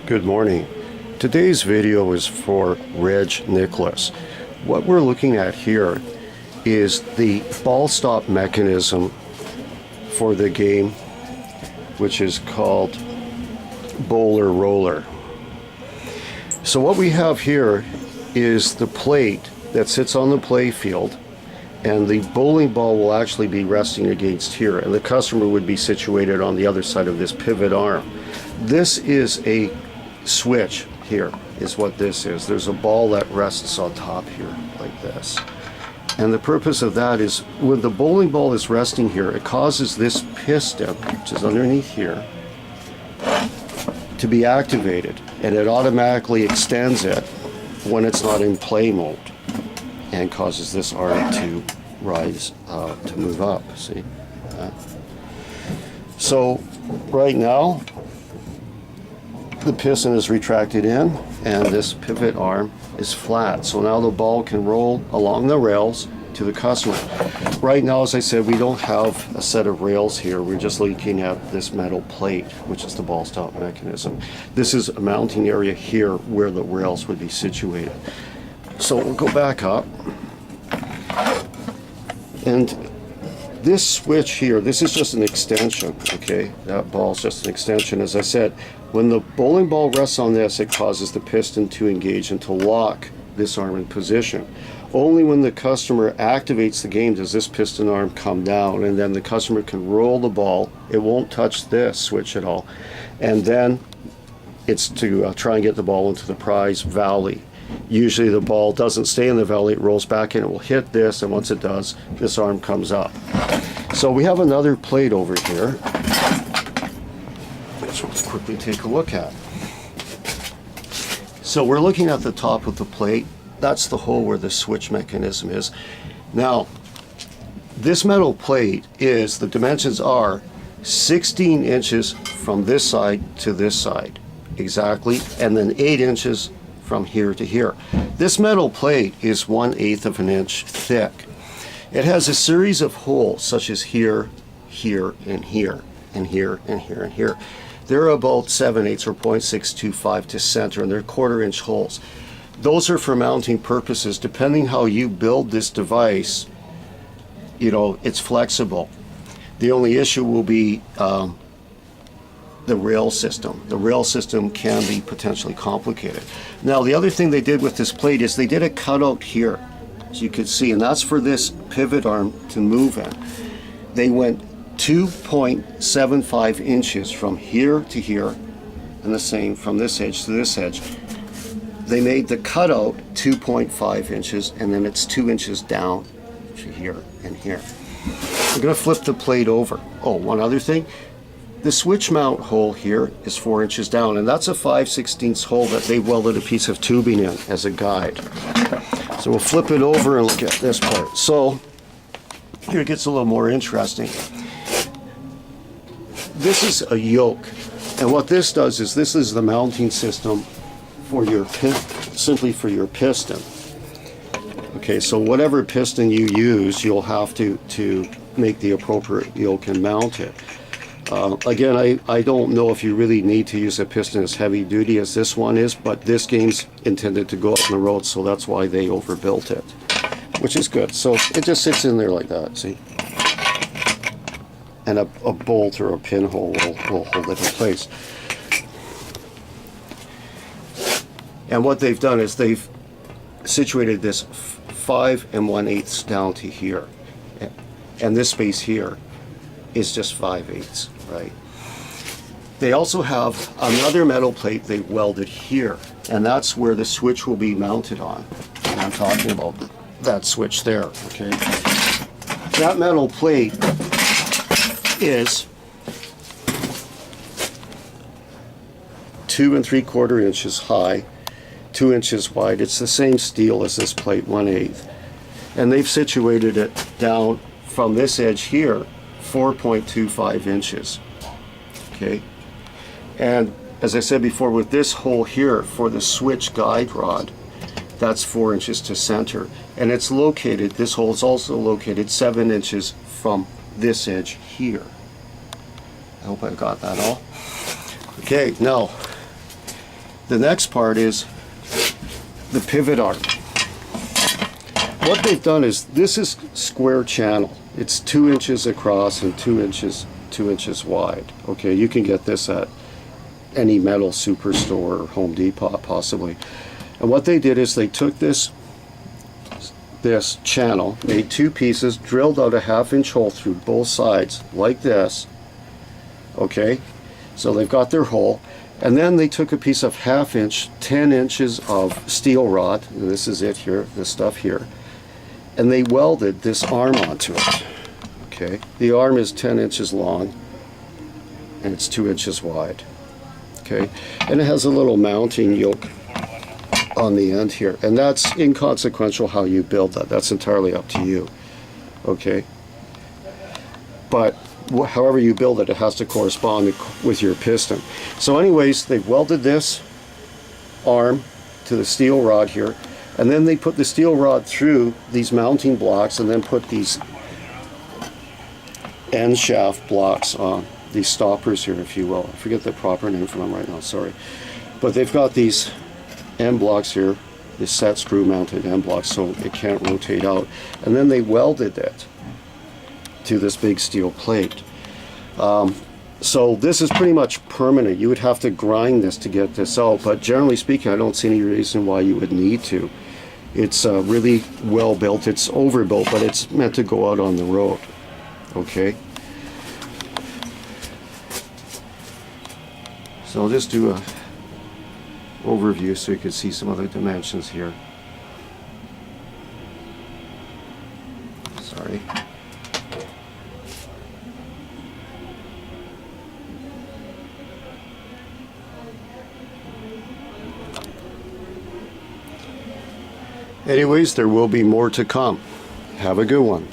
Good morning. Today's video is for Redge Nicholas. What we're looking at here is the ball stop mechanism for the game, which is called Bowler Roller. So what we have here is the plate that sits on the play field, and the bowling ball will actually be resting against here, and the customer would be situated on the other side of this pivot arm. This is a switch here, is what this is. There's a ball that rests on top here like this, and the purpose of that is when the bowling ball is resting here, it causes this piston, which is underneath here, to be activated, and it automatically extends it when it's not in play mode and causes this arm to rise, to move up. See? So right now the piston is retracted in and this pivot arm is flat. So now the ball can roll along the rails to the customer. Right now, as I said, we don't have a set of rails here. We're just looking at this metal plate, which is the ball stop mechanism. This is a mounting area here where the rails would be situated. So we'll go back up. And this switch here, this is just an extension, okay? That ball's just an extension. As I said, when the bowling ball rests on this, it causes the piston to engage and to lock this arm in position. Only when the customer activates the game does this piston arm come down, and then the customer can roll the ball. It won't touch this switch at all. And then it's to try and get the ball into the prize valley. Usually the ball doesn't stay in the valley, it rolls back and it will hit this, and once it does, this arm comes up. So we have another plate over here, which we'll quickly take a look at. So we're looking at the top of the plate. That's the hole where the switch mechanism is. Now, this metal plate is, the dimensions are 16 inches from this side to this side, exactly, and then 8 inches from here to here. This metal plate is 1/8 of an inch thick. It has a series of holes such as here, here, and here, and here, and here, and here. They're about 7/8 or 0.625 to center, and they're 1/4 inch holes. Those are for mounting purposes. Depending how you build this device, you know, it's flexible. The only issue will be the rail system. The rail system can be potentially complicated. Now, the other thing they did with this plate is they did a cutout here, as you can see, and that's for this pivot arm to move in. They went 2.75 inches from here to here, and the same from this edge to this edge. They made the cutout 2.5 inches, and then it's 2 inches down to here and here. I'm going to flip the plate over. Oh, one other thing. The switch mount hole here is 4 inches down, and that's a 5/16 hole that they welded a piece of tubing in as a guide. So we'll flip it over and look at this part. So here it gets a little more interesting. This is a yoke, and what this does is this is the mounting system for your simply for your piston. Okay, so whatever piston you use, you'll have to make the appropriate yoke and mount it. Again, I don't know if you really need to use a piston as heavy duty as this one is, but this game's intended to go out on the road, so that's why they overbuilt it, which is good. So it just sits in there like that, see? And a bolt or a pinhole will hold it in place. And what they've done is they've situated this 5 1/8 down to here, and this space here is just 5/8, right? They also have another metal plate they welded here, and that's where the switch will be mounted on. And I'm talking about that switch there, okay? That metal plate is 2 3/4 inches high, 2 inches wide. It's the same steel as this plate, 1/8. And they've situated it down from this edge here 4.25 inches. Okay, and as I said before, with this hole here for the switch guide rod, that's 4 inches to center, and it's located, this hole is also located 7 inches from this edge here. I hope I've got that all. Okay, now The next part is the pivot arm. What they've done is, this is square channel. It's 2 inches across and 2 inches wide. Okay, you can get this at any metal superstore or Home Depot possibly. And what they did is they took this channel, made 2 pieces, drilled out a 1/2 inch hole through both sides like this. Okay, so they've got their hole, and then they took a piece of 1/2 inch, 10 inches of steel rod, and this is it here, this stuff here, and they welded this arm onto it. Okay, the arm is 10 inches long and it's 2 inches wide. Okay, and it has a little mounting yoke on the end here, and that's inconsequential how you build that. That's entirely up to you. Okay, but however you build it, it has to correspond with your piston. So anyways, they've welded this arm to the steel rod here, and then they put the steel rod through these mounting blocks, and then put these end shaft blocks on, these stoppers here, if you will. I forget the proper name for them right now, sorry. But they've got these end blocks here, these set screw mounted end blocks, so it can't rotate out. And then they welded it to this big steel plate. So this is pretty much permanent. You would have to grind this to get this out, but generally speaking, I don't see any reason why you would need to. It's really well built. It's overbuilt, but it's meant to go out on the road. Okay, so I'll just do a overview so you can see some other dimensions here. Sorry. Anyways, there will be more to come. Have a good one.